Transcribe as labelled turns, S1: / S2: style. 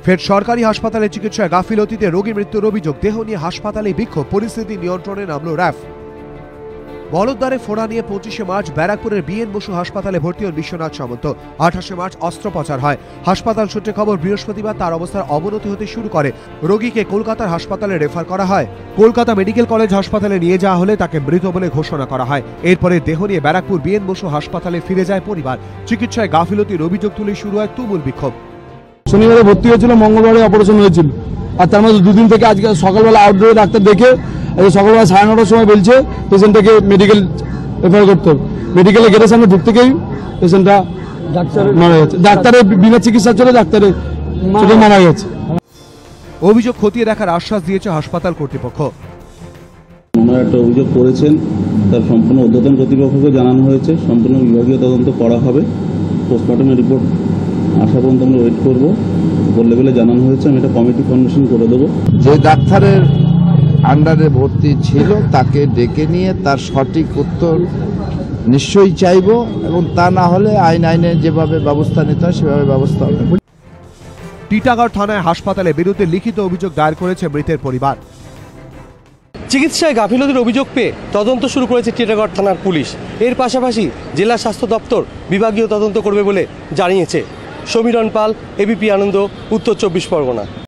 S1: ফের সরকারি হাসপাতালে চিকিৎসায় গাফিলতিতে রোগী মৃত্যুর অভিযোগ। দেহ নিয়ে হাসপাতালে বিক্ষোভ, পরিস্থিতি নিয়ন্ত্রণে নামল র্যাফ। বলদ্বারে ফোড়া নিয়ে 25শে মার্চ ব্যারাকপুরের বিএন বসু হাসপাতালে ভর্তি হন বিশ্বনাথ সামন্ত। 28শে মার্চ অস্ত্রোপচার হয়। হাসপাতাল সূত্রে খবর, বৃহস্পতিবার তার অবস্থার অবনতি হতে শুরু করে। রোগীকে কলকাতার হাসপাতালে রেফার করা হয়। কলকাতা মেডিকেল কলেজ হাসপাতালে নিয়ে যাওয়া হলে তাকে মৃত বলে ঘোষণা করা হয়। এরপরে দেহ নিয়ে ব্যারাকপুর বিএন বসু হাসপাতালে ফিরে যায় পরিবার। চিকিৎসায় গাফিলতির অভিযোগ তুলে শুরু হয় তুমুল বিক্ষোভ।
S2: শনিবারে ভর্তি হয়েছিল, মঙ্গলবারে অপারেশন হয়েছিল, আর তার মধ্যে দুদিন থেকে আজকে সকালবেলা আউটডোরে ডাক্তার দেখে সকালবেলা 9:30টার সময় বলছে পেশেন্টটাকে মেডিকেল রেফার করতে হবে। মেডিকেলে গেটের সামনে ঢুকতে গিয়েই পেশেন্টটা মারা গেছে। ডাক্তারের বিনা চিকিৎসা চলে ডাক্তারের মারা গেছে।
S1: অভিযোগ খতিয়ে দেখার আশ্বাস দিয়েছে হাসপাতাল কর্তৃপক্ষ।
S3: ওনারা একটা অভিযোগ করেছেন, তার সম্পূর্ণ ঊর্ধ্বতন কর্তৃপক্ষকে জানানো হয়েছে। সম্পূর্ণ বিভাগীয় তদন্ত করা হবে। পোস্টমর্টমের রিপোর্ট আসা পর্যন্ত আমরা ওয়েট করবো। উপর লেভেলে জানানো হয়েছে, আমি একটা কমিটি ফর্মেশন করে দেবো।
S4: যে ডাক্তারের আন্ডারে ভর্তি ছিল তাকে ডেকে নিয়ে তার সঠিক উত্তর নিশ্চয়ই চাইব, এবং তা না হলে আইনে যেভাবে ব্যবস্থা নিতে হয় সেভাবে ব্যবস্থা হবে।
S1: টিটাগড় থানায় হাসপাতালের বিরুদ্ধে লিখিত অভিযোগ দায়ের করেছে মৃতের পরিবার।
S5: চিকিৎসায় গাফিলতির অভিযোগ পেয়ে তদন্ত শুরু করেছে টিটাগড় থানার পুলিশ। এর পাশাপাশি জেলা স্বাস্থ্য দপ্তর বিভাগীয় তদন্ত করবে বলে জানিয়েছে। সমীরণ পাল, এবিপি আনন্দ, উত্তর 24 পরগনা।